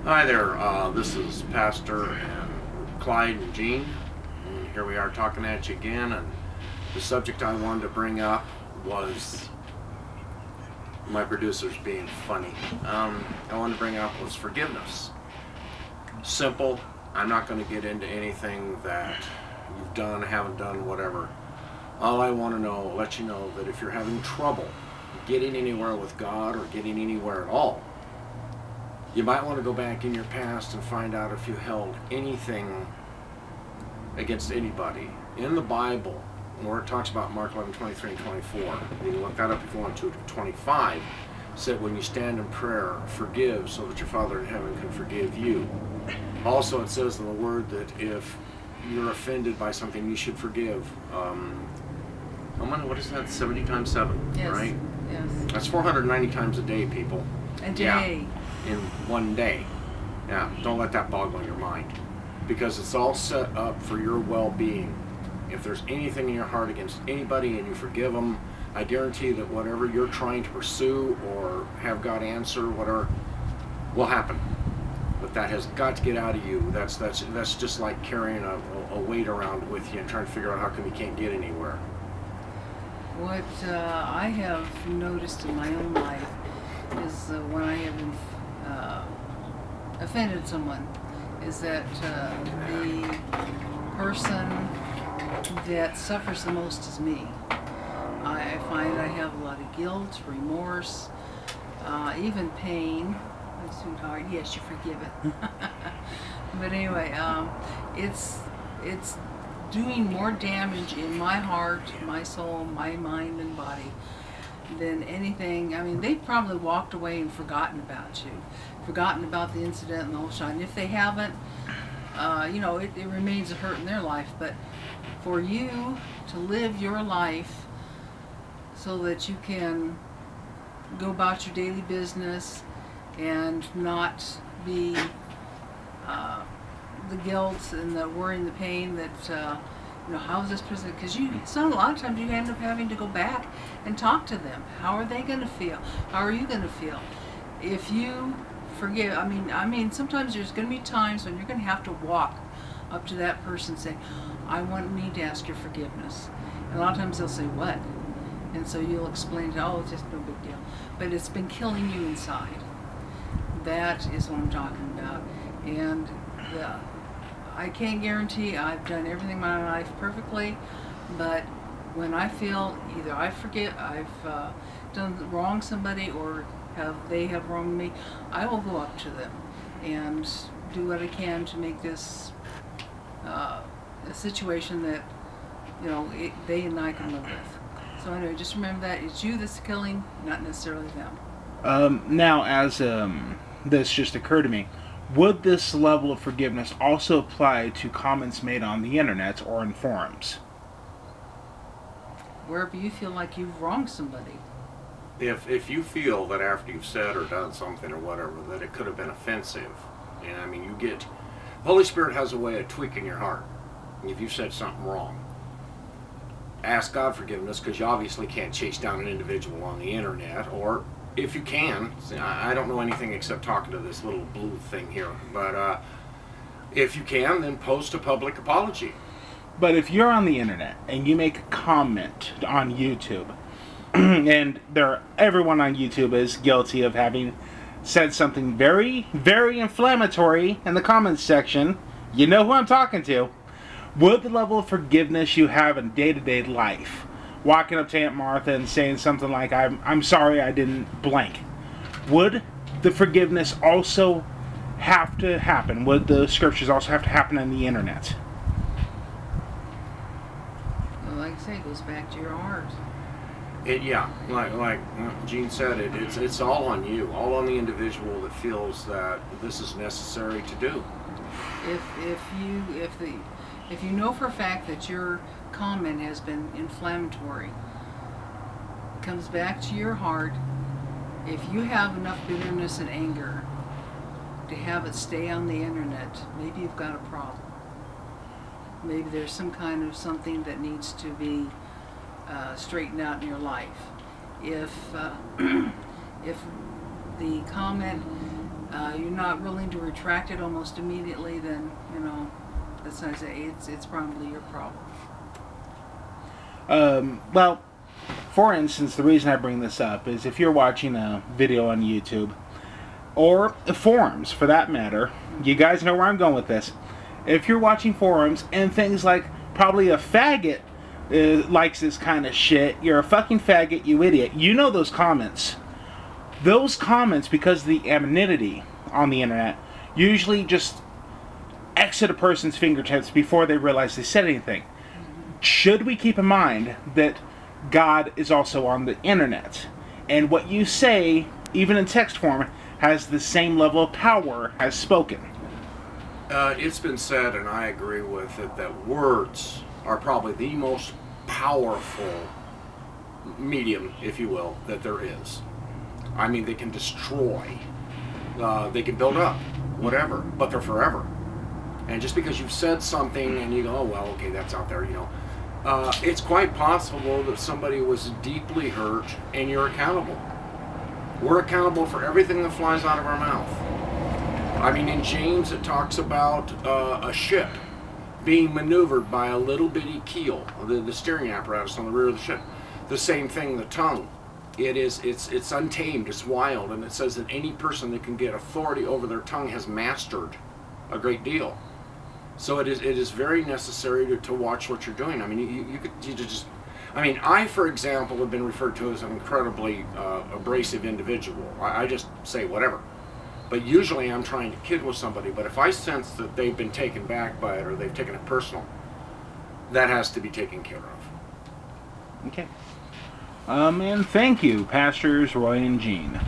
Hi there, this is Pastor and Clyde and Jean, and here we are talking at you again, and the subject I wanted to bring up was my producers being funny. I wanted to bring up was forgiveness. Simple. I'm not going to get into anything that you've done, haven't done, whatever. All I want to let you know that if you're having trouble getting anywhere with God or getting anywhere at all, you might want to go back in your past and find out if you held anything against anybody. In the Bible, where it talks about Mark 11, 23 and 24, you can look that up if you want to, 25, said when you stand in prayer, forgive so that your Father in heaven can forgive you. Also, it says in the Word that if you're offended by something, you should forgive. What is that? 70 times 7, yes. Right? Yes. That's 490 times a day, people. A day. Yeah. In one day. Yeah, don't let that boggle your mind, because it's all set up for your well-being. If there's anything in your heart against anybody and you forgive them, I guarantee that whatever you're trying to pursue or have God answer, whatever, will happen. But that has got to get out of you. That's just like carrying a weight around with you and trying to figure out how come you can't get anywhere. What I have noticed in my own life is when I have offended someone, is that the person that suffers the most is me. I find I have a lot of guilt, remorse, even pain. My sweetheart, yes, you forgive it. But anyway, it's doing more damage in my heart, my soul, my mind and body than anything. I mean, they've probably walked away and forgotten about you, forgotten about the incident and the whole shot. And if they haven't, you know, it remains a hurt in their life. But for you to live your life so that you can go about your daily business and not be the guilt and the worry and the pain that you know, how is this person, because a lot of times you end up having to go back and talk to them. How are they going to feel? How are you going to feel? If you forgive, I mean, sometimes there's going to be times when you're going to have to walk up to that person and say, I need to ask your forgiveness. And a lot of times they'll say, what? And so you'll explain, oh, it's just no big deal. But it's been killing you inside. That is what I'm talking about. And I can't guarantee I've done everything in my life perfectly, but when I feel either I've done wrong somebody or they have wronged me, I will go up to them and do what I can to make this a situation that, you know, they and I can live with. So anyway, just remember that it's you that's killing, not necessarily them. Now, as this just occurred to me, would this level of forgiveness also apply to comments made on the internet or in forums? Wherever you feel like you've wronged somebody. If you feel that after you've said or done something or whatever that it could have been offensive, and I mean, the Holy Spirit has a way of tweaking your heart. If you've said something wrong, ask God forgiveness, because you obviously can't chase down an individual on the internet, or if you can, I don't know anything except talking to this little blue thing here, but if you can, then post a public apology. But if you're on the internet and you make a comment on YouTube, and everyone on YouTube is guilty of having said something very, very inflammatory in the comments section, you know who I'm talking to, would the level of forgiveness you have in day-to-day life, walking up to Aunt Martha and saying something like, I'm sorry I didn't blank, would the forgiveness also have to happen? Would the scriptures also have to happen on the internet? Well, like I say, it goes back to your heart. Yeah, like Jean said, it's all on you, all on the individual that feels that this is necessary to do. If you know for a fact that your comment has been inflammatory, it comes back to your heart. If you have enough bitterness and anger to have it stay on the internet, maybe you've got a problem. Maybe there's some kind of something that needs to be straightened out in your life. If the comment you're not willing to retract it almost immediately, then, you know, that's not say it's probably your problem. Well, for instance, the reason I bring this up is if you're watching a video on YouTube, or forums for that matter, you guys know where I'm going with this. If you're watching forums and things like probably a faggot likes this kind of shit, you're a fucking faggot, you idiot. You know those comments. Those comments, because of the anonymity on the internet, usually just exit a person's fingertips before they realize they said anything. Should we keep in mind that God is also on the internet, and what you say, even in text form, has the same level of power as spoken? It's been said, and I agree with it, that words are probably the most powerful medium, if you will, that there is. I mean, they can destroy, they can build up, whatever, but they're forever. And just because you've said something and you go, oh, well, okay, that's out there, you know, it's quite possible that somebody was deeply hurt and you're accountable. We're accountable for everything that flies out of our mouth. I mean, in James it talks about a ship being maneuvered by a little bitty keel, the steering apparatus on the rear of the ship. The same thing, the tongue. It's untamed, it's wild, and it says that any person that can get authority over their tongue has mastered a great deal. So it is very necessary to watch what you're doing. I mean, you just, I mean, I, for example, have been referred to as an incredibly abrasive individual. I just say whatever. But usually I'm trying to kid with somebody, but if I sense that they've been taken back by it or they've taken it personal, that has to be taken care of. Okay. And thank you, Pastors Roy and Gene.